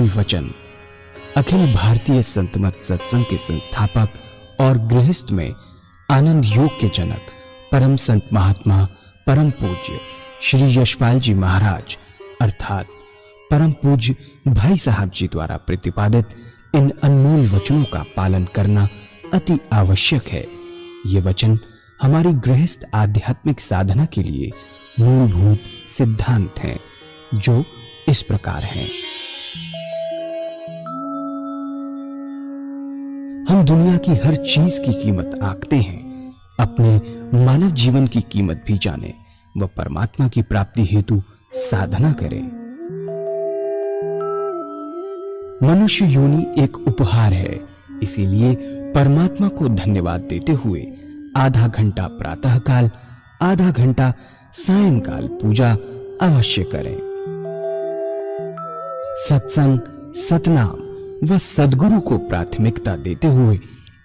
अनमोल वचन अखिल भारतीय संतमत सत्संग के संस्थापक और गृहस्थ में आनंद योग के जनक परम संत महात्मा परम पूज्य श्री यशपाल जी महाराज अर्थात परम पूज्य भाई साहब जी द्वारा प्रतिपादित इन अनमोल वचनों का पालन करना अति आवश्यक है। ये वचन हमारी गृहस्थ आध्यात्मिक साधना के लिए मूलभूत सिद्धांत हैं, जो इस प्रकार हैं। हम दुनिया की हर चीज की कीमत आंकते हैं, अपने मानव जीवन की कीमत भी जाने व परमात्मा की प्राप्ति हेतु साधना करें। मनुष्य योनि एक उपहार है, इसीलिए परमात्मा को धन्यवाद देते हुए आधा घंटा प्रातःकाल, आधा घंटा सायंकाल पूजा अवश्य करें। सत्संग, सतनाम व सद्गुरु को प्राथमिकता देते हुए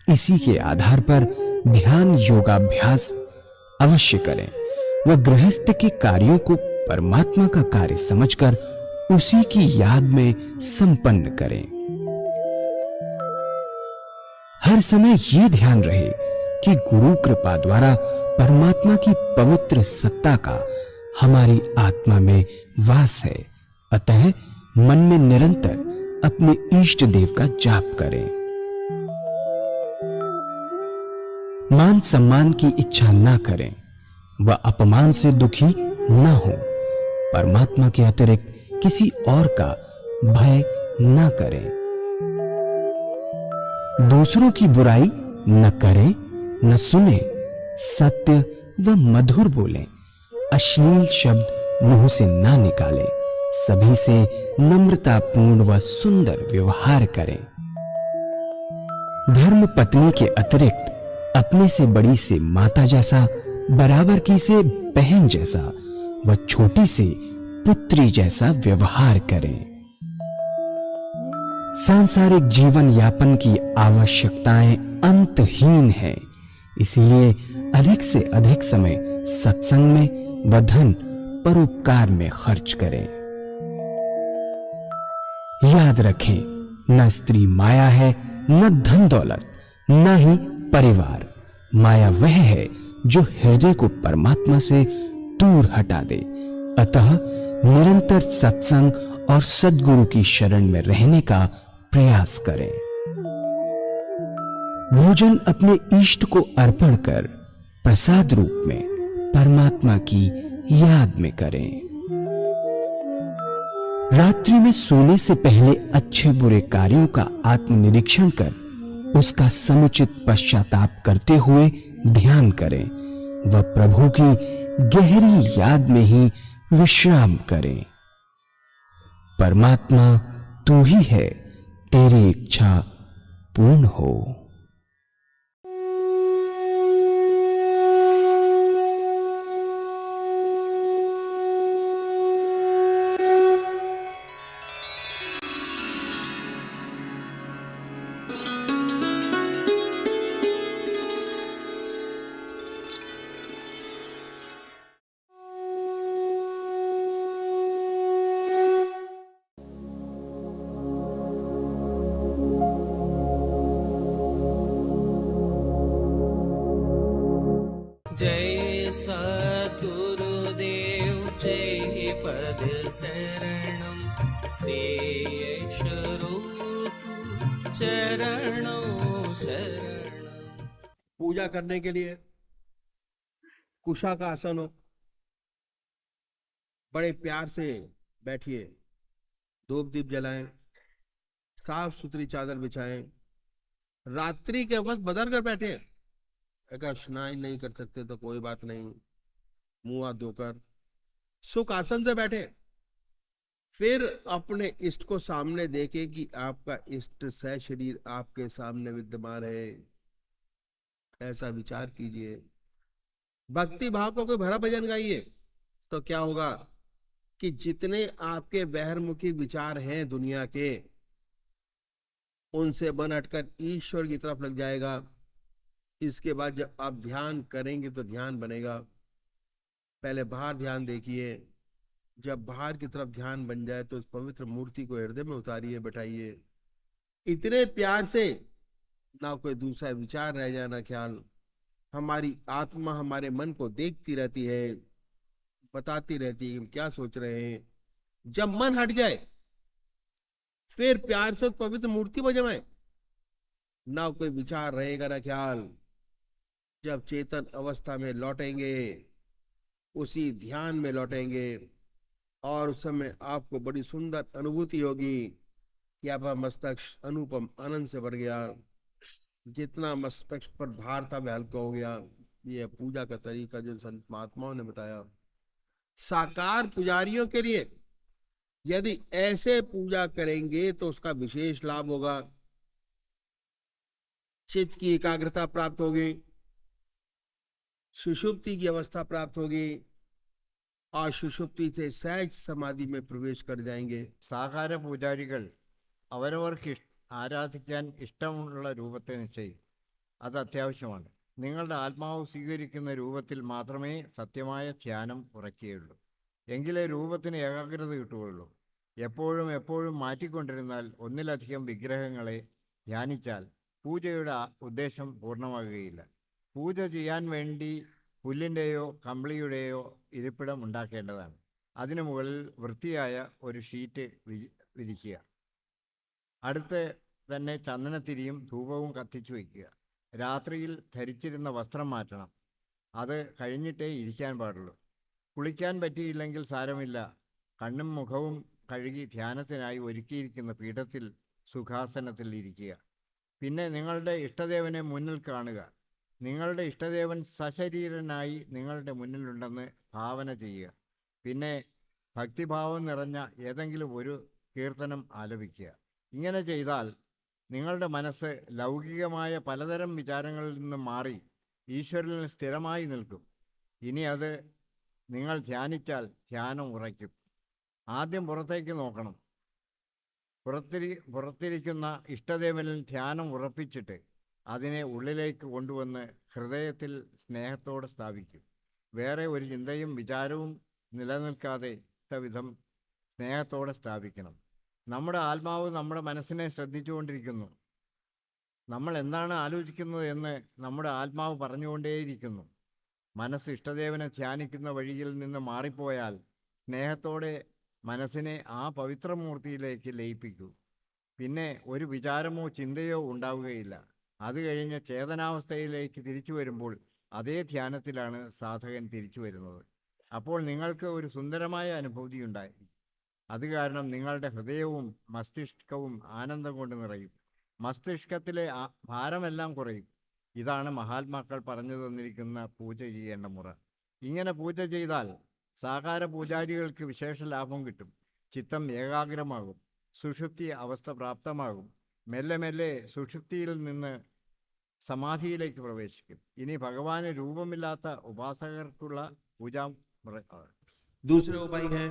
इसी के आधार पर ध्यान योगाभ्यास अवश्य करें व गृहस्थ के कार्यों को परमात्मा का कार्य समझकर उसी की याद में संपन्न करें। हर समय ये ध्यान रहे कि गुरु कृपा द्वारा परमात्मा की पवित्र सत्ता का हमारी आत्मा में वास है, अतः मन में निरंतर अपने इष्ट देव का जाप करें। मान सम्मान की इच्छा न करें व अपमान से दुखी न हो। परमात्मा के अतिरिक्त किसी और का भय न करें। दूसरों की बुराई न करें, न सुने, सत्य व मधुर बोलें, अश्लील शब्द मुंह से ना निकालें, सभी से नम्रतापूर्ण व सुंदर व्यवहार करें। धर्म पत्नी के अतिरिक्त अपने से बड़ी से माता जैसा, बराबर की से बहन जैसा व छोटी से पुत्री जैसा व्यवहार करें। सांसारिक जीवन यापन की आवश्यकताएं अंतहीन है, इसलिए अधिक से अधिक समय सत्संग में व धन परोपकार में खर्च करें। याद रखें, न स्त्री माया है, न धन दौलत, न ही परिवार। माया वह है जो हृदय को परमात्मा से दूर हटा दे। अतः निरंतर सत्संग और सद्गुरु की शरण में रहने का प्रयास करें। भोजन अपने इष्ट को अर्पण कर प्रसाद रूप में परमात्मा की याद में करें। रात्रि में सोने से पहले अच्छे बुरे कार्यों का आत्मनिरीक्षण कर उसका समुचित पश्चाताप करते हुए ध्यान करें व प्रभु की गहरी याद में ही विश्राम करें। परमात्मा तू ही है, तेरी इच्छा पूर्ण हो। जय सद्गुरुदेव जय पद शरणम श्रेयस्वरूप चरणों शरणम। पूजा करने के लिए कुशा का आसन हो, बड़े प्यार से बैठिए, धूप दीप जलाएं, साफ सुथरी चादर बिछाएं। रात्रि के वक्त बदल कर बैठे, अगर स्नान नहीं कर सकते तो कोई बात नहीं, मुंह हाथ धोकर सुख आसन से बैठे। फिर अपने इष्ट को सामने देखे कि आपका इष्ट सह शरीर आपके सामने विद्यमान है, ऐसा विचार कीजिए। भक्ति भाव को कोई भरा भजन गाइए तो क्या होगा कि जितने आपके बहिर्मुखी विचार हैं दुनिया के, उनसे बन हटकर ईश्वर की तरफ लग जाएगा। इसके बाद जब आप ध्यान करेंगे तो ध्यान बनेगा। पहले बाहर ध्यान देखिए, जब बाहर की तरफ ध्यान बन जाए तो उस पवित्र मूर्ति को हृदय में उतारिए, बैठाइए इतने प्यार से, ना कोई दूसरा विचार रह जाए ना ख्याल। हमारी आत्मा हमारे मन को देखती रहती है, बताती रहती है कि हम क्या सोच रहे हैं। जब मन हट जाए फिर प्यार से उस पवित्र मूर्ति को जमाए, ना कोई विचार रहेगा ना ख्याल। जब चेतन अवस्था में लौटेंगे, उसी ध्यान में लौटेंगे, और उस समय आपको बड़ी सुंदर अनुभूति होगी कि आपका मस्तिष्क अनुपम आनंद से भर गया। जितना मस्तिष्क पर भार था वह हल्का हो गया। यह पूजा का तरीका जो संत महात्माओं ने बताया। साकार पुजारियों के लिए यदि ऐसे पूजा करेंगे तो उसका विशेष लाभ होगा। चित्त की एकाग्रता प्राप्त होगी, सुषुप्ति की अवस्था प्राप्त होगी, और सुषुप्ति से सहज समाधि में प्रवेश कर जाएंगे। സാകാര പൂജാരികൾ അവരവർക്ക് ആരാധിക്കാൻ ഇഷ്ടമുള്ള രൂപത്തെ നിശ്ചയിക്കും. അത് അത്യാവശ്യമാണ്. നിങ്ങളുടെ ആത്മാവ് സ്വീകരിക്കുന്ന രൂപത്തിൽ മാത്രമേ സത്യമായ ധ്യാനം ഉറയ്ക്കുകയുള്ളൂ. എങ്കിലേ രൂപത്തിന് ഏകാഗ്രത കിട്ടുകയുള്ളൂ. എപ്പോഴും എപ്പോഴും മാറ്റിക്കൊണ്ടിരുന്നാൽ, ഒന്നിലധികം വിഗ്രഹങ്ങളെ ധ്യാനിച്ചാൽ പൂജയുടെ ഉദ്ദേശം പൂർണ്ണമാകുകയില്ല. പൂജ ചെയ്യാൻ വേണ്ടി പുല്ലിൻ്റെയോ കമ്പിളിയുടെയോ ഇരിപ്പിടം ഉണ്ടാക്കേണ്ടതാണ്. അതിനു മുകളിൽ വൃത്തിയായ ഒരു ഷീറ്റ് വിരിക്കുക. അടുത്ത് തന്നെ ചന്ദനത്തിരിയും ധൂപവും കത്തിച്ചു വയ്ക്കുക. രാത്രിയിൽ ധരിച്ചിരുന്ന വസ്ത്രം മാറ്റണം. അത് കഴിഞ്ഞിട്ടേ ഇരിക്കാൻ പാടുള്ളൂ. കുളിക്കാൻ പറ്റിയില്ലെങ്കിൽ സാരമില്ല. കണ്ണും മുഖവും കഴുകി ധ്യാനത്തിനായി ഒരുക്കിയിരിക്കുന്ന പീഠത്തിൽ സുഖാസനത്തിൽ ഇരിക്കുക. പിന്നെ നിങ്ങളുടെ ഇഷ്ടദേവനെ മുന്നിൽ കാണുക. നിങ്ങളുടെ ഇഷ്ടദേവൻ സശരീരനായി നിങ്ങളുടെ മുന്നിലുണ്ടെന്ന് ഭാവന ചെയ്യുക. പിന്നെ ഭക്തിഭാവം നിറഞ്ഞ ഏതെങ്കിലും ഒരു കീർത്തനം ആലപിക്കുക. ഇങ്ങനെ ചെയ്താൽ നിങ്ങളുടെ മനസ്സ് ലൗകികമായ പലതരം വിചാരങ്ങളിൽ നിന്ന് മാറി ഈശ്വരനിൽ സ്ഥിരമായി നിൽക്കും. ഇനി അത് നിങ്ങൾ ധ്യാനിച്ചാൽ ധ്യാനം ഉറയ്ക്കും. ആദ്യം പുറത്തേക്ക് നോക്കണം. പുറത്തിരിക്കുന്ന ഇഷ്ടദേവനിൽ ധ്യാനം ഉറപ്പിച്ചിട്ട് അതിനെ ഉള്ളിലേക്ക് കൊണ്ടുവന്ന് ഹൃദയത്തിൽ സ്നേഹത്തോടെ സ്ഥാപിക്കും. വേറെ ഒരു ചിന്തയും വിചാരവും നിലനിൽക്കാതെ വിധം സ്നേഹത്തോടെ സ്ഥാപിക്കണം. നമ്മുടെ ആത്മാവ് നമ്മുടെ മനസ്സിനെ ശ്രദ്ധിച്ചുകൊണ്ടിരിക്കുന്നു. നമ്മൾ എന്താണ് ആലോചിക്കുന്നത് എന്ന് നമ്മുടെ ആത്മാവ് പറഞ്ഞുകൊണ്ടേയിരിക്കുന്നു. മനസ്സ് ഇഷ്ടദേവനെ ധ്യാനിക്കുന്ന വഴിയിൽ നിന്ന് മാറിപ്പോയാൽ സ്നേഹത്തോടെ മനസ്സിനെ ആ പവിത്രമൂർത്തിയിലേക്ക് ലയിപ്പിക്കൂ. പിന്നെ ഒരു വിചാരമോ ചിന്തയോ ഉണ്ടാവുകയില്ല. അത് കഴിഞ്ഞ് ചേതനാവസ്ഥയിലേക്ക് തിരിച്ചു വരുമ്പോൾ അതേ ധ്യാനത്തിലാണ് സാധകൻ തിരിച്ചു വരുന്നത്. അപ്പോൾ നിങ്ങൾക്ക് ഒരു സുന്ദരമായ അനുഭൂതി ഉണ്ടായി. അത് കാരണം നിങ്ങളുടെ ഹൃദയവും മസ്തിഷ്കവും ആനന്ദം കൊണ്ട് നിറയും. മസ്തിഷ്കത്തിലെ ഭാരമെല്ലാം കുറയും. ഇതാണ് മഹാത്മാക്കൾ പറഞ്ഞു തന്നിരിക്കുന്ന പൂജ ചെയ്യേണ്ട മുറ. ഇങ്ങനെ പൂജ ചെയ്താൽ സാകാര പൂജാരികൾക്ക് വിശേഷ ലാഭം കിട്ടും. ചിത്തം ഏകാഗ്രമാകും. സുഷുപ്തി അവസ്ഥ പ്രാപ്തമാകും. മെല്ലെ മെല്ലെ സുഷുപ്തിയിൽ നിന്ന് സമാധിയിലേക്ക് പ്രവേശിക്കും. ഇനി ഭഗവാന് രൂപമില്ലാത്ത ഉപാസകർക്കുള്ള പൂജാ दूसरे उपाय हैं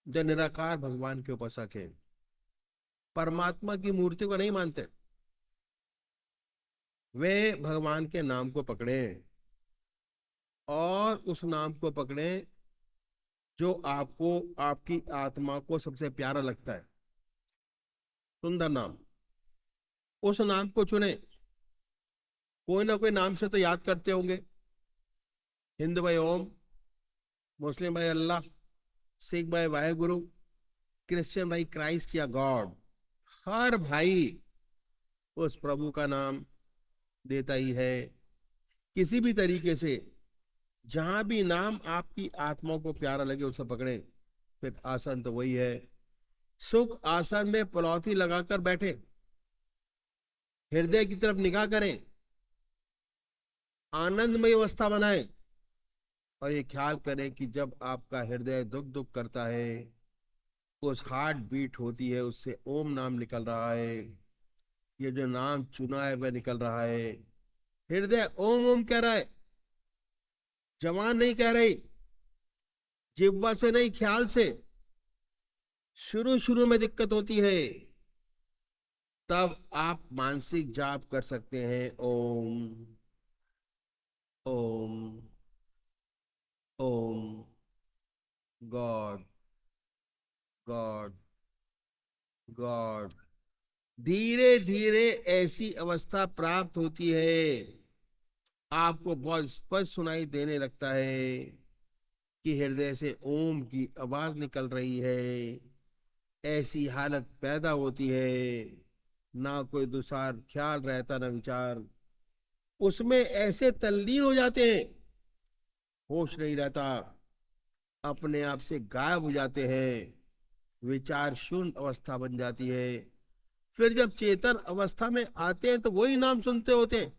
जो निराकार भगवान के उपासक है, परमात्मा की मूर्ति को नहीं मानते। वे भगवान के नाम को पकड़े और उस नाम को पकड़े जो आपको, आपकी आत्मा को सबसे प्यारा लगता है, सुंदर नाम। उस नाम को चुने। कोई ना कोई नाम से तो याद करते होंगे। हिंदू भाई ओम, मुस्लिम भाई अल्लाह, सिख भाई वाहेगुरु, क्रिश्चियन भाई क्राइस्ट या गॉड। हर भाई उस प्रभु का नाम देता ही है। किसी भी तरीके से जहां भी नाम आपकी आत्मा को प्यारा लगे उसे पकड़े। फिर आसन तो वही है। सुख आसन में पलौती लगाकर बैठे, हृदय की तरफ निगाह करें, आनंदमय अवस्था बनाएं, और ये ख्याल करें कि जब आपका हृदय दुख दुख करता है, उस हार्ट बीट होती है, उससे ओम नाम निकल रहा है। ये जो नाम चुना है वह निकल रहा है। हृदय ओम ओम कह रहा है, जवान नहीं कह रही, जिह्वा से नहीं, ख्याल से। शुरू शुरू में दिक्कत होती है, तब आप मानसिक जाप कर सकते हैं। Om Om Om God, God, God. धीरे धीरे ऐसी अवस्था प्राप्त होती है, आपको बहुत स्पष्ट सुनाई देने लगता है कि हृदय से ओम की आवाज निकल रही है। ऐसी हालत पैदा होती है, ना कोई दूसरा ख्याल रहता, ना विचार। उसमें ऐसे तल्लीन हो जाते हैं, होश नहीं रहता, अपने आप से गायब हो जाते हैं, विचार शून्य अवस्था बन जाती है। फिर जब चेतन अवस्था में आते हैं तो वही नाम सुनते होते हैं।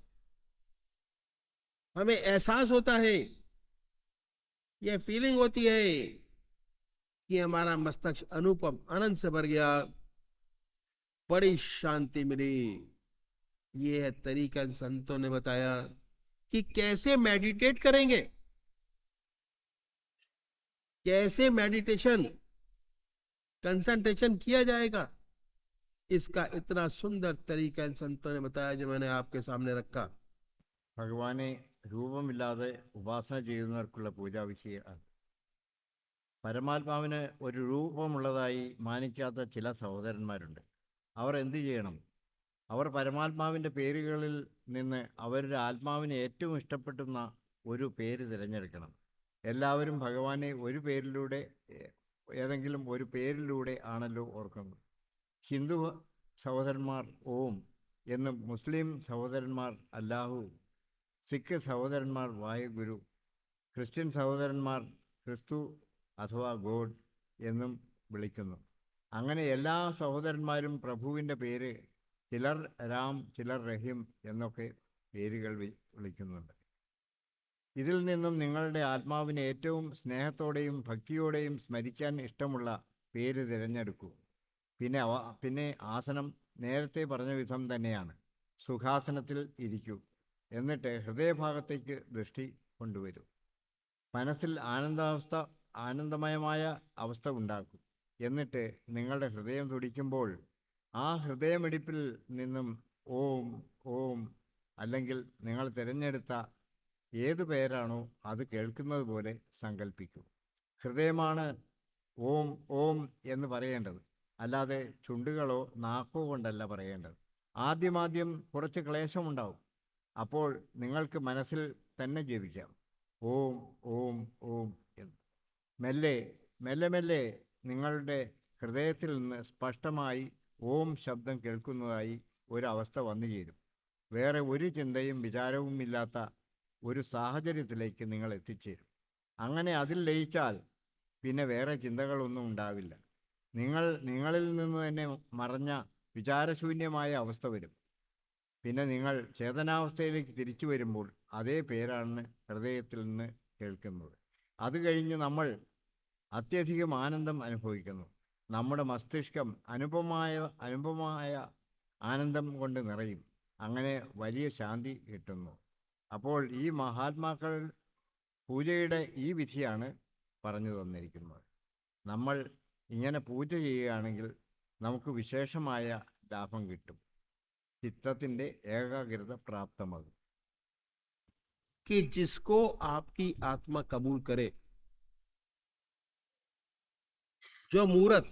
हमें एहसास होता है, यह फीलिंग होती है कि हमारा मस्तिष्क अनुपम आनंद से भर गया, बड़ी शांति मिली। ये है तरीका संतों ने बताया कि कैसे मेडिटेट करेंगे, कैसे मेडिटेशन कंसंट्रेशन किया जाएगा। इसका इतना सुंदर तरीका इन संतों ने बताया, जो मैंने आपके सामने रखा। ഭഗവാനെ രൂപമില്ലാതെ ഉപാസന ചെയ്യുന്നവർക്കുള്ള പൂജാവിഷയമാണ്. പരമാത്മാവിന് ഒരു രൂപമുള്ളതായി മാനിക്കാത്ത ചില സഹോദരന്മാരുണ്ട്. അവർ എന്തു ചെയ്യണം? അവർ പരമാത്മാവിൻ്റെ പേരുകളിൽ നിന്ന് അവരുടെ ആത്മാവിന് ഏറ്റവും ഇഷ്ടപ്പെടുന്ന ഒരു പേര് തിരഞ്ഞെടുക്കണം. എല്ലാവരും ഭഗവാനെ ഒരു പേരിലൂടെ, ഏതെങ്കിലും ഒരു പേരിലൂടെ ആണല്ലോ ഓർക്കുന്നത്. ഹിന്ദു സഹോദരന്മാർ ഓം എന്നും, മുസ്ലിം സഹോദരന്മാർ അല്ലാഹു, സിഖ് സഹോദരന്മാർ വായുഗുരു, ക്രിസ്ത്യൻ സഹോദരന്മാർ ക്രിസ്തു അഥവാ ഗോഡ് എന്നും വിളിക്കുന്നു. അങ്ങനെ എല്ലാ സഹോദരന്മാരും പ്രഭുവിൻ്റെ പേര്, ചിലർ രാം, ചിലർ റഹീം എന്നൊക്കെ പേരുകൾ വിളിക്കുന്നുണ്ട്. ഇതിൽ നിന്നും നിങ്ങളുടെ ആത്മാവിനെ ഏറ്റവും സ്നേഹത്തോടെയും ഭക്തിയോടെയും സ്മരിക്കാൻ ഇഷ്ടമുള്ള പേര് തിരഞ്ഞെടുക്കൂ. പിന്നെ ആസനം നേരത്തെ പറഞ്ഞ വിധം തന്നെയാണ്. സുഖാസനത്തിൽ ഇരിക്കൂ. എന്നിട്ട് ഹൃദയഭാഗത്തേക്ക് ദൃഷ്ടി കൊണ്ടുവരൂ. മനസ്സിൽ ആനന്ദമയമായ അവസ്ഥ ഉണ്ടാക്കും. എന്നിട്ട് നിങ്ങളുടെ ഹൃദയം തുടിക്കുമ്പോൾ ആ ഹൃദയമിടിപ്പിൽ നിന്നും ഓം ഓം അല്ലെങ്കിൽ നിങ്ങൾ തിരഞ്ഞെടുത്ത ഏതു പേരാണോ അത് കേൾക്കുന്നത് പോലെ സങ്കല്പിക്കൂ. ഹൃദയമാണ് ഓം ഓം എന്ന് പറയേണ്ടത്, അല്ലാതെ ചുണ്ടുകളോ നാക്കോ കൊണ്ടല്ല പറയേണ്ടത്. ആദ്യം കുറച്ച് ക്ലേശമുണ്ടാവും. അപ്പോൾ നിങ്ങൾക്ക് മനസ്സിൽ തന്നെ ജപിക്കാം ഓം ഓം ഓം എന്ന്. മെല്ലെ നിങ്ങളുടെ ഹൃദയത്തിൽ നിന്ന് സ്പഷ്ടമായി ഓം ശബ്ദം കേൾക്കുന്നതായി ഒരവസ്ഥ വന്നു ചേരും. വേറെ ഒരു ചിന്തയും വിചാരവും ഇല്ലാത്ത ഒരു സാഹചര്യത്തിലേക്ക് നിങ്ങൾ എത്തിച്ചേരും. അങ്ങനെ അതിൽ ലയിച്ചാൽ പിന്നെ വേറെ ചിന്തകളൊന്നും ഉണ്ടാവില്ല. നിങ്ങളിൽ നിന്ന് തന്നെ മറഞ്ഞ വിചാരശൂന്യമായ അവസ്ഥ വരും. പിന്നെ നിങ്ങൾ ചേതനാവസ്ഥയിലേക്ക് തിരിച്ചു വരുമ്പോൾ അതേ പേരാണ് ഹൃദയത്തിൽ നിന്ന് കേൾക്കുന്നത്. അത് കഴിഞ്ഞ് നമ്മൾ അത്യധികം ആനന്ദം അനുഭവിക്കുന്നു. നമ്മുടെ മസ്തിഷ്കം അനുപമമായ ആനന്ദം കൊണ്ട് നിറയും. അങ്ങനെ വലിയ ശാന്തി കിട്ടുന്നു. അപ്പോൾ ഈ മഹാത്മാക്കൾ പൂജയുടെ ഈ വിധിയാണ് പറഞ്ഞു തന്നിരിക്കുന്നത്. നമ്മൾ ഇങ്ങനെ പൂജ ചെയ്യുകയാണെങ്കിൽ നമുക്ക് വിശേഷമായ ലാഭം കിട്ടും. ചിത്തത്തിൻ്റെ ഏകാഗ്രത പ്രാപ്തമാകും. कि जिसको आपकी आत्मा कबूल करे, जो मूर्त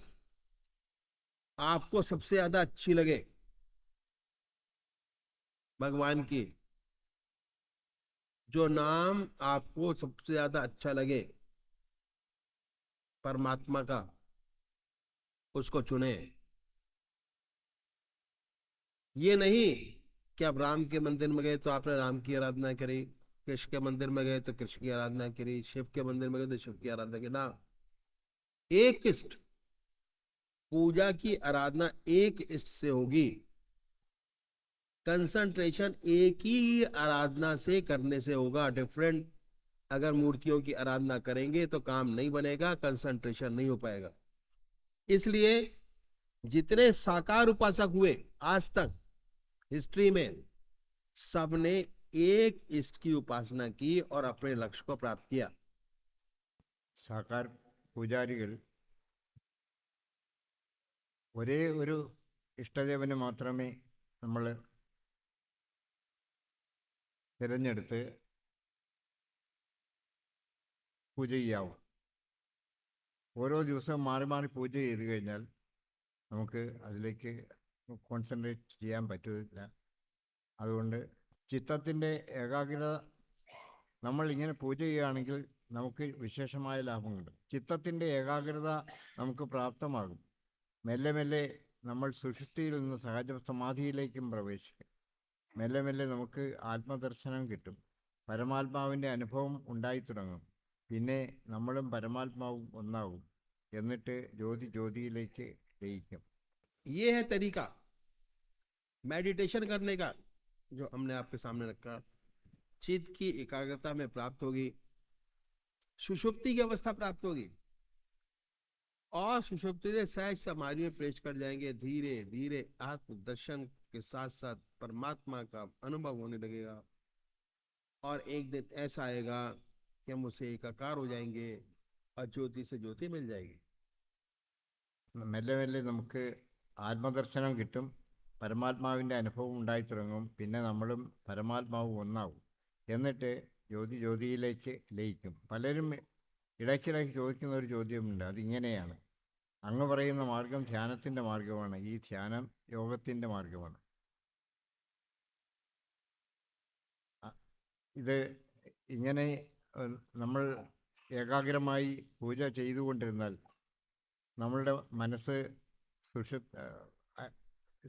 आपको सबसे ज्यादा अच्छी लगे भगवान की, जो नाम आपको सबसे ज्यादा अच्छा लगे परमात्मा का, उसको चुने। ये नहीं कि आप राम के मंदिर में गए तो आपने राम की आराधना करी, कृष्ण के मंदिर में गए तो कृष्ण की आराधना करी, शिव के मंदिर में गए तो शिव की आराधना की। ना, एक इष्ट, पूजा की आराधना एक इष्ट से होगी। कंसंट्रेशन एक ही आराधना से करने से होगा। डिफरेंट अगर मूर्तियों की आराधना करेंगे तो काम नहीं बनेगा, कंसंट्रेशन नहीं हो पाएगा। इसलिए जितने साकार उपासक हुए आज तक हिस्ट्री में, सबने एक इष्ट की उपासना की और अपने लक्ष्य को प्राप्त किया। സാക്കാർ പൂജാരികൾ ഒരേ ഒരു ഇഷ്ടദേവനെ മാത്രമേ നമ്മൾ തിരഞ്ഞെടുത്ത് പൂജ ചെയ്യാവൂ. ഓരോ ദിവസവും മാറി മാറി പൂജ ചെയ്ത് കഴിഞ്ഞാൽ നമുക്ക് അതിലേക്ക് കോൺസെൻട്രേറ്റ് ചെയ്യാൻ പറ്റില്ല. അതുകൊണ്ട് ചിത്തത്തിൻ്റെ ഏകാഗ്രത നമ്മൾ ഇങ്ങനെ പൂജ ചെയ്യുകയാണെങ്കിൽ നമുക്ക് വിശേഷമായ ലാഭം കിട്ടും. ചിത്തത്തിൻ്റെ ഏകാഗ്രത നമുക്ക് പ്രാപ്തമാകും. മെല്ലെ മെല്ലെ നമ്മൾ സുഷുപ്തിയിൽ നിന്ന് സഹജ സമാധിയിലേക്കും പ്രവേശിക്കും. മെല്ലെ മെല്ലെ നമുക്ക് ആത്മദർശനം കിട്ടും. പരമാത്മാവിൻ്റെ അനുഭവം ഉണ്ടായിത്തുടങ്ങും. പിന്നെ നമ്മളും പരമാത്മാവും ഒന്നാകും. എന്നിട്ട് ജ്യോതി ജ്യോതിയിലേക്ക് ലയിക്കും. ये है तरीका मेडिटेशन करने का जो हमने आपके सामने रखा. चित्त की एकाग्रता में प्राप्त होगी, सुषुप्ति की अवस्था प्राप्त होगी और सुषुप्ति से सहज समाधि में प्रवेश कर जाएंगे. धीरे धीरे आत्म दर्शन के साथ साथ परमात्मा का अनुभव होने लगेगा और एक दिन ऐसा आएगा कि हम उससे एकाकार हो जाएंगे और ज्योति से ज्योति मिल जाएगी. മെല്ലെ മെല്ലെ നമുക്ക് ആത്മദർശനം കിട്ടും. പരമാത്മാവിൻ്റെ അനുഭവം ഉണ്ടായിത്തുടങ്ങും. പിന്നെ നമ്മളും പരമാത്മാവും ഒന്നാവും. എന്നിട്ട് ജ്യോതി ജ്യോതിയിലേക്ക് ലയിക്കും. പലരും ഇടയ്ക്കിടയ്ക്ക് ചോദിക്കുന്ന ഒരു ചോദ്യമുണ്ട്. അതിങ്ങനെയാണ്: അങ്ങ് പറയുന്ന മാർഗം ധ്യാനത്തിൻ്റെ മാർഗമാണ്. ഈ ധ്യാനം യോഗത്തിൻ്റെ മാർഗമാണ്. ഇത് ഇങ്ങനെ നമ്മൾ ഏകാഗ്രമായി പൂജ ചെയ്തുകൊണ്ടിരുന്നാൽ നമ്മളുടെ മനസ്സ്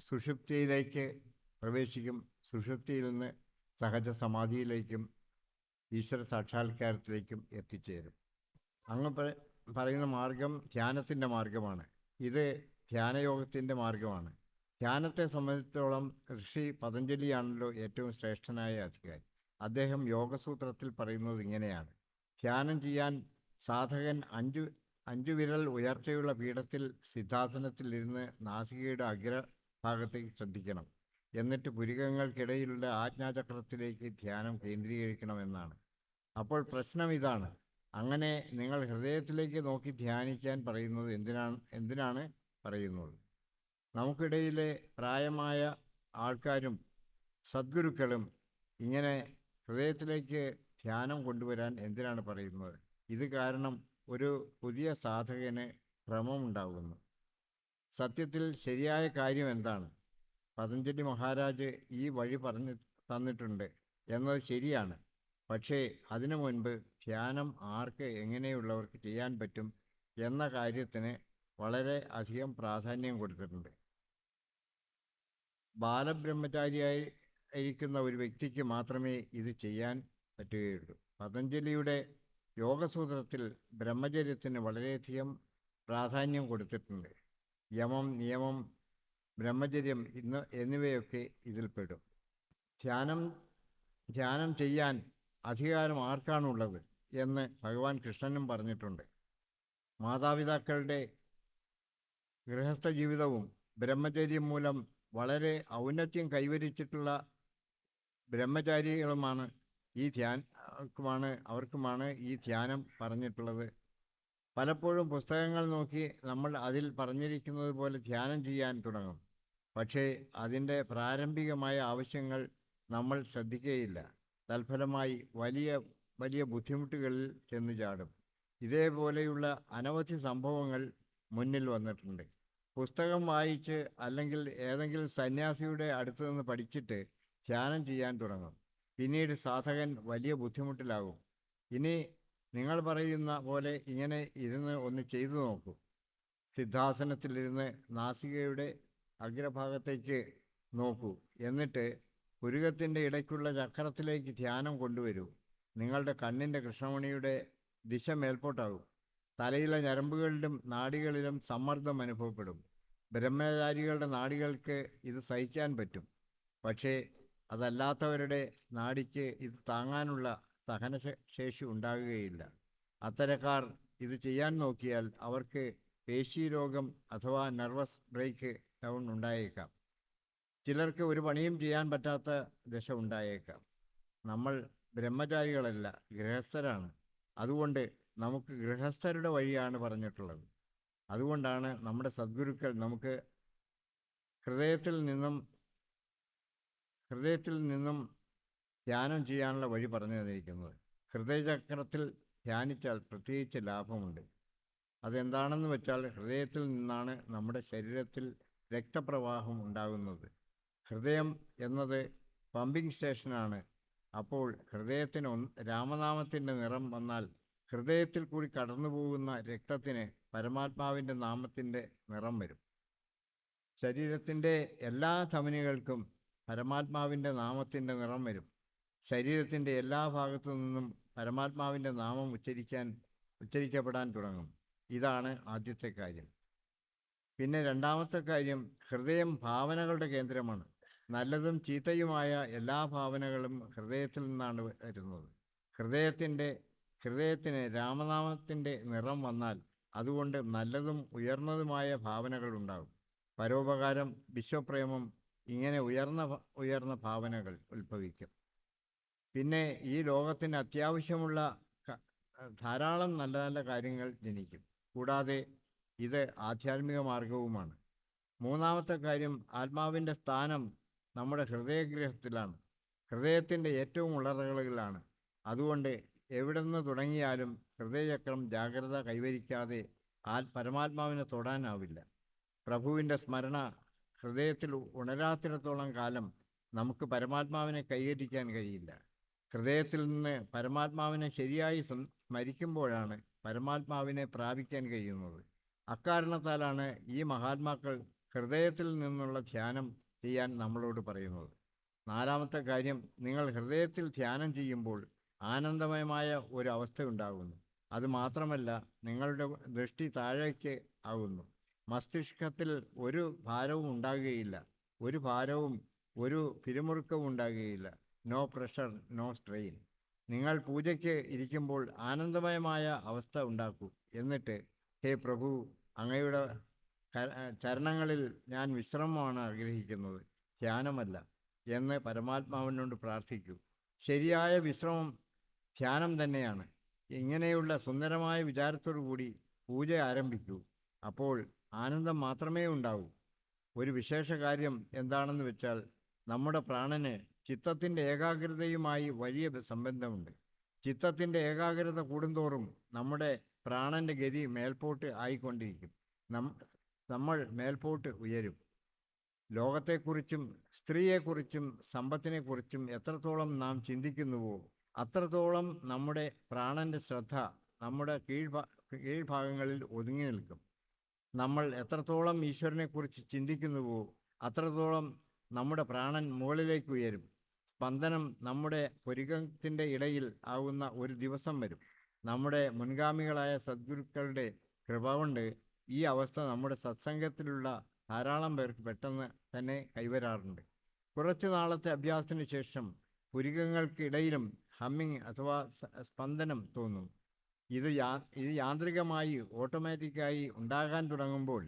സുഷുപ്തിയിലേക്ക് പ്രവേശിക്കും. സുഷുപ്തിയിൽ നിന്ന് സഹജ സമാധിയിലേക്കും ഈശ്വര സാക്ഷാത്കാരത്തിലേക്കും എത്തിച്ചേരും. അങ്ങ് പറയുന്ന മാർഗം ധ്യാനത്തിൻ്റെ മാർഗമാണ്. ഇത് ധ്യാനയോഗത്തിൻ്റെ മാർഗമാണ്. ധ്യാനത്തെ സംബന്ധിച്ചിടത്തോളം ഋഷി പതഞ്ജലിയാണല്ലോ ഏറ്റവും ശ്രേഷ്ഠനായ അധികാരി. അദ്ദേഹം യോഗസൂത്രത്തിൽ പറയുന്നത് ഇങ്ങനെയാണ്: ധ്യാനം ചെയ്യാൻ സാധകൻ അഞ്ചു വിരൽ ഉയർച്ചയുള്ള പീഠത്തിൽ സിദ്ധാസനത്തിലിരുന്ന് നാസികയുടെ അഗ്രഭാഗത്തേക്ക് ശ്രദ്ധിക്കണം. എന്നിട്ട് പുരികങ്ങൾക്കിടയിലുള്ള ആജ്ഞാചക്രത്തിലേക്ക് ധ്യാനം കേന്ദ്രീകരിക്കണമെന്നാണ്. അപ്പോൾ പ്രശ്നം ഇതാണ്: അങ്ങനെ നിങ്ങൾ ഹൃദയത്തിലേക്ക് നോക്കി ധ്യാനിക്കാൻ പറയുന്നത് എന്തിനാണ് പറയുന്നത്? നമുക്കിടയിലെ പ്രായമായ ആൾക്കാരും സദ്ഗുരുക്കളും ഇങ്ങനെ ഹൃദയത്തിലേക്ക് ധ്യാനം കൊണ്ടുവരാൻ എന്തിനാണ് പറയുന്നത്? ഇത് കാരണം ഒരു പുതിയ സാധകന് ഭ്രമമുണ്ടാകുന്നു. സത്യത്തിൽ ശരിയായ കാര്യം എന്താണ്? പതഞ്ജലി മഹാരാജ് ഈ വഴി പറഞ്ഞു തന്നിട്ടുണ്ട് എന്നത് ശരിയാണ്. പക്ഷേ അതിനു മുൻപ് ധ്യാനം ആർക്ക് എങ്ങനെയുള്ളവർക്ക് ചെയ്യാൻ പറ്റും എന്ന കാര്യത്തിന് വളരെ അധികം പ്രാധാന്യം കൊടുത്തിട്ടുണ്ട്. ബാലബ്രഹ്മചാരിയായി ഇരിക്കുന്ന ഒരു വ്യക്തിക്ക് മാത്രമേ ഇത് ചെയ്യാൻ പറ്റുകയുള്ളൂ. പതഞ്ജലിയുടെ യോഗസൂത്രത്തിൽ ബ്രഹ്മചര്യത്തിന് വളരെയധികം പ്രാധാന്യം കൊടുത്തിട്ടുണ്ട്. യമം, നിയമം, ബ്രഹ്മചര്യം എന്നിവയൊക്കെ ഇതിൽപ്പെടും. ധ്യാനം ചെയ്യാൻ അധികാരം ആർക്കാണുള്ളത് എന്ന് ഭഗവാൻ കൃഷ്ണനും പറഞ്ഞിട്ടുണ്ട്. മാതാപിതാക്കളുടെ ഗൃഹസ്ഥ ജീവിതവും ബ്രഹ്മചര്യം മൂലം വളരെ ഔന്നത്യം കൈവരിച്ചിട്ടുള്ള ബ്രഹ്മചാരികളുമാണ് അവർക്കുമാണ് ഈ ധ്യാനം പറഞ്ഞിട്ടുള്ളത്. പലപ്പോഴും പുസ്തകങ്ങൾ നോക്കി നമ്മൾ അതിൽ പറഞ്ഞിരിക്കുന്നത് പോലെ ധ്യാനം ചെയ്യാൻ തുടങ്ങും. പക്ഷേ അതിൻ്റെ പ്രാരംഭികമായ ആവശ്യങ്ങൾ നമ്മൾ ശ്രദ്ധിക്കുകയില്ല. തൽഫലമായി വലിയ വലിയ ബുദ്ധിമുട്ടുകളിൽ ചെന്നു ചാടും. ഇതേപോലെയുള്ള അനവധി സംഭവങ്ങൾ മുന്നിൽ വന്നിട്ടുണ്ട്. പുസ്തകം വായിച്ച് അല്ലെങ്കിൽ ഏതെങ്കിലും സന്യാസിയുടെ അടുത്ത് നിന്ന് പഠിച്ചിട്ട് ധ്യാനം ചെയ്യാൻ തുടങ്ങും. പിന്നീട് സാധകൻ വലിയ ബുദ്ധിമുട്ടിലാകും. ഇനി നിങ്ങൾ പറയുന്ന പോലെ ഇങ്ങനെ ഇരുന്ന് ഒന്ന് ചെയ്തു നോക്കൂ. സിദ്ധാസനത്തിലിരുന്ന് നാസികയുടെ അഗ്രഭാഗത്തേക്ക് നോക്കൂ. എന്നിട്ട് പുരുകത്തിൻ്റെ ഇടയ്ക്കുള്ള ചക്രത്തിലേക്ക് ധ്യാനം കൊണ്ടുവരൂ. നിങ്ങളുടെ കണ്ണിൻ്റെ കൃഷ്ണമണിയുടെ ദിശ മേൽപോട്ടാകും. തലയിലെ ഞരമ്പുകളിലും നാഡികളിലും സമ്മർദ്ദം അനുഭവപ്പെടും. ബ്രഹ്മചാരികളുടെ നാഡികൾക്ക് ഇത് സഹിക്കാൻ പറ്റും. പക്ഷേ അതല്ലാത്തവരുടെ നാഡിക്ക് ഇത് താങ്ങാനുള്ള സഹനശേഷി ഉണ്ടാകുകയില്ല. അത്തരക്കാർ ഇത് ചെയ്യാൻ നോക്കിയാൽ അവർക്ക് പേശീരോഗം അഥവാ നെർവസ് ബ്രേക്ക് ഡൗൺ ഉണ്ടായേക്കാം. ചിലർക്ക് ഒരു പണിയും ചെയ്യാൻ പറ്റാത്ത ദശ ഉണ്ടായേക്കാം. നമ്മൾ ബ്രഹ്മചാരികളല്ല, ഗൃഹസ്ഥരാണ്. അതുകൊണ്ട് നമുക്ക് ഗൃഹസ്ഥരുടെ വഴിയാണ് പറഞ്ഞിട്ടുള്ളത്. അതുകൊണ്ടാണ് നമ്മുടെ സദ്ഗുരുക്കൾ നമുക്ക് ഹൃദയത്തിൽ നിന്നും ധ്യാനം ചെയ്യാനുള്ള വഴി പറഞ്ഞു തന്നിരിക്കുന്നത്. ഹൃദയചക്രത്തിൽ ധ്യാനിച്ചാൽ പ്രത്യേകിച്ച് ലാഭമുണ്ട്. അതെന്താണെന്ന് വെച്ചാൽ ഹൃദയത്തിൽ നിന്നാണ് നമ്മുടെ ശരീരത്തിൽ രക്തപ്രവാഹം ഉണ്ടാകുന്നത്. ഹൃദയം എന്നത് പമ്പിംഗ് സ്റ്റേഷനാണ്. അപ്പോൾ ഹൃദയത്തിന് രാമനാമത്തിൻ്റെ നിറം വന്നാൽ ഹൃദയത്തിൽ കൂടി കടന്നു പോകുന്ന രക്തത്തിന് പരമാത്മാവിൻ്റെ നാമത്തിൻ്റെ നിറം വരും. ശരീരത്തിൻ്റെ എല്ലാ ധമനികൾക്കും പരമാത്മാവിൻ്റെ നാമത്തിൻ്റെ നിറം വരും. ശരീരത്തിൻ്റെ എല്ലാ ഭാഗത്തു നിന്നും പരമാത്മാവിൻ്റെ നാമം ഉച്ചരിക്കപ്പെടാൻ തുടങ്ങും. ഇതാണ് ആദ്യത്തെ കാര്യം. പിന്നെ രണ്ടാമത്തെ കാര്യം, ഹൃദയം ഭാവനകളുടെ കേന്ദ്രമാണ്. നല്ലതും ചീത്തയുമായ എല്ലാ ഭാവനകളും ഹൃദയത്തിൽ നിന്നാണ് വരുന്നത്. ഹൃദയത്തിന് രാമനാമത്തിൻ്റെ നിറം വന്നാൽ അതുകൊണ്ട് നല്ലതും ഉയർന്നതുമായ ഭാവനകൾ ഉണ്ടാകും. പരോപകാരം, വിശ്വപ്രേമം, ഇങ്ങനെ ഉയർന്ന ഭാവനകൾ ഉത്ഭവിക്കും. പിന്നെ ഈ ലോകത്തിന് അത്യാവശ്യമുള്ള ധാരാളം നല്ല നല്ല കാര്യങ്ങൾ ജനിക്കും. കൂടാതെ ഇത് ആധ്യാത്മിക മാർഗവുമാണ്. മൂന്നാമത്തെ കാര്യം, ആത്മാവിൻ്റെ സ്ഥാനം നമ്മുടെ ഹൃദയഗൃഹത്തിലാണ്. ഹൃദയത്തിൻ്റെ ഏറ്റവും ഉള്ളറകളിലാണ്. അതുകൊണ്ട് എവിടെ നിന്ന് തുടങ്ങിയാലും ഹൃദയചക്രം ജാഗ്രത കൈവരിക്കാതെ പരമാത്മാവിനെ തൊടാനാവില്ല. പ്രഭുവിൻ്റെ സ്മരണ ഹൃദയത്തിൽ ഉണരാത്തിടത്തോളം കാലം നമുക്ക് പരമാത്മാവിനെ കൈവരിക്കാൻ കഴിയില്ല. ഹൃദയത്തിൽ നിന്ന് പരമാത്മാവിനെ ശരിയായി സ്മരിക്കുമ്പോഴാണ് പരമാത്മാവിനെ പ്രാപിക്കാൻ കഴിയുന്നത്. അക്കാരണത്താലാണ് ഈ മഹാത്മാക്കൾ ഹൃദയത്തിൽ നിന്നുള്ള ധ്യാനം ചെയ്യാൻ നമ്മളോട് പറയുന്നത്. നാലാമത്തെ കാര്യം, നിങ്ങൾ ഹൃദയത്തിൽ ധ്യാനം ചെയ്യുമ്പോൾ ആനന്ദമയമായ ഒരു അവസ്ഥ ഉണ്ടാകുന്നു. അതുമാത്രമല്ല, നിങ്ങളുടെ ദൃഷ്ടി താഴേക്ക് ആകുന്നു. മസ്തിഷ്കത്തിൽ ഒരു ഭാരവും ഉണ്ടാകുകയില്ല. ഒരു പിരിമുറുക്കവും ഉണ്ടാകുകയില്ല. No pressure, no strain. നിങ്ങൾ പൂജയ്ക്ക് ഇരിക്കുമ്പോൾ ആനന്ദമയമായ അവസ്ഥ ഉണ്ടാക്കൂ. എന്നിട്ട്, ഹേ പ്രഭു, അങ്ങയുടെ ചരണങ്ങളിൽ ഞാൻ വിശ്രമമാണ് ആഗ്രഹിക്കുന്നത്, ധ്യാനമല്ല എന്ന് പരമാത്മാവിനോട് പ്രാർത്ഥിക്കൂ. ശരിയായ വിശ്രമം ധ്യാനം തന്നെയാണ്. ഇങ്ങനെയുള്ള സുന്ദരമായ വിചാരത്തോടു കൂടി പൂജ ആരംഭിക്കൂ. അപ്പോൾ ആനന്ദം മാത്രമേ ഉണ്ടാവൂ. ഒരു വിശേഷ കാര്യം എന്താണെന്ന് വെച്ചാൽ, നമ്മുടെ പ്രാണന് ചിത്തത്തിൻ്റെ ഏകാഗ്രതയുമായി വലിയ സംബന്ധമുണ്ട്. ചിത്തത്തിൻ്റെ ഏകാഗ്രത കൂടുന്തോറും നമ്മുടെ പ്രാണൻ്റെ ഗതി മേൽപോട്ട് ആയിക്കൊണ്ടിരിക്കും. നമ്മൾ മേൽപോട്ട് ഉയരും. ലോകത്തെക്കുറിച്ചും സ്ത്രീയെക്കുറിച്ചും സമ്പത്തിനെക്കുറിച്ചും എത്രത്തോളം നാം ചിന്തിക്കുന്നുവോ അത്രത്തോളം നമ്മുടെ പ്രാണൻ്റെ ശ്രദ്ധ നമ്മുടെ കീഴ്ഭാഗങ്ങളിൽ ഒതുങ്ങി നിൽക്കും. നമ്മൾ എത്രത്തോളം ഈശ്വരനെക്കുറിച്ച് ചിന്തിക്കുന്നുവോ അത്രത്തോളം നമ്മുടെ പ്രാണൻ മുകളിലേക്ക് ഉയരും. സ്പന്ദനം നമ്മുടെ പുരികത്തിൻ്റെ ഇടയിൽ ആകുന്ന ഒരു ദിവസം വരും. നമ്മുടെ മുൻഗാമികളായ സദ്ഗുരുക്കളുടെ കൃപ കൊണ്ട് ഈ അവസ്ഥ നമ്മുടെ സത്സംഗത്തിലുള്ള ധാരാളം പേർക്ക് പെട്ടെന്ന് തന്നെ കൈവരാറുണ്ട്. കുറച്ചു നാളത്തെ അഭ്യാസത്തിന് ശേഷം പുരികങ്ങൾക്കിടയിലും ഹമ്മിങ് അഥവാ സ്പന്ദനം തോന്നും. ഇത് യാന്ത്രികമായി ഓട്ടോമാറ്റിക്കായി ഉണ്ടാകാൻ തുടങ്ങുമ്പോൾ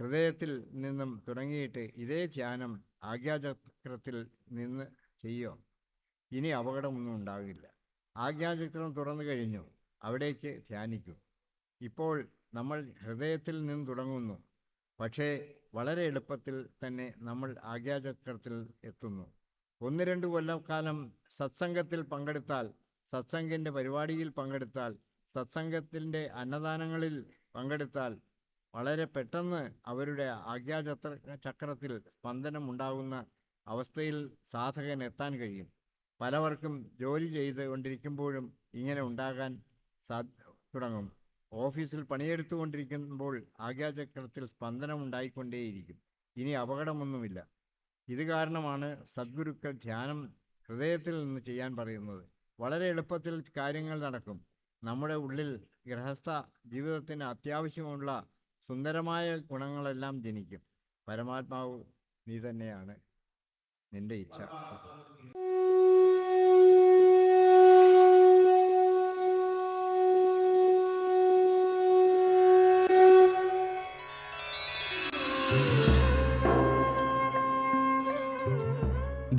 ഹൃദയത്തിൽ നിന്നും തുടങ്ങിയിട്ട് ഇതേ ധ്യാനം ആജ്ഞാചക്രത്തിൽ നിന്ന് ചെയ്യോ, ഇനി അപകടമൊന്നും ഉണ്ടാകില്ല. ആജ്ഞാചക്രം തുറന്നു കഴിഞ്ഞു, അവിടേക്ക് ധ്യാനിക്കൂ. ഇപ്പോൾ നമ്മൾ ഹൃദയത്തിൽ നിന്ന് തുടങ്ങുന്നു, പക്ഷേ വളരെ എളുപ്പത്തിൽ തന്നെ നമ്മൾ ആജ്ഞാചക്രത്തിൽ എത്തുന്നു. 1-2 കൊല്ലക്കാലം സത്സംഗത്തിൽ പങ്കെടുത്താൽ, സത്സംഗിൻ്റെ പരിപാടിയിൽ പങ്കെടുത്താൽ, സത്സംഗത്തിൻ്റെ അന്നദാനങ്ങളിൽ പങ്കെടുത്താൽ വളരെ പെട്ടെന്ന് അവരുടെ ആജ്ഞാചക്രത്തിൽ സ്പന്ദനം ഉണ്ടാകുന്ന അവസ്ഥയിൽ സാധകൻ എത്താൻ കഴിയും. പലവർക്കും ജോലി ചെയ്തുകൊണ്ടിരിക്കുമ്പോഴും ഇങ്ങനെ ഉണ്ടാകാൻ തുടങ്ങും. ഓഫീസിൽ പണിയെടുത്തുകൊണ്ടിരിക്കുമ്പോൾ ആജ്ഞാചക്രത്തിൽ സ്പന്ദനം ഉണ്ടായിക്കൊണ്ടേയിരിക്കും. ഇനി അപകടമൊന്നുമില്ല. ഇത് കാരണമാണ് സദ്ഗുരുക്കൾ ധ്യാനം ഹൃദയത്തിൽ നിന്ന് ചെയ്യാൻ പറയുന്നത്. വളരെ എളുപ്പത്തിൽ കാര്യങ്ങൾ നടക്കും. നമ്മുടെ ഉള്ളിൽ ഗൃഹസ്ഥ ജീവിതത്തിന് അത്യാവശ്യമുള്ള സുന്ദരമായ ഗുണങ്ങളെല്ലാം ജനിക്കും. പരമാത്മാവ് നീ തന്നെയാണ്, നിന്റെ ഇച്ഛ.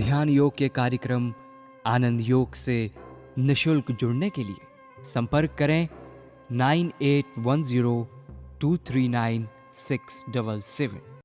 ध्यान योग के कार्यक्रम आनंद योग से निशुल्क जुड़ने के लिए संपर्क करें 9810239677।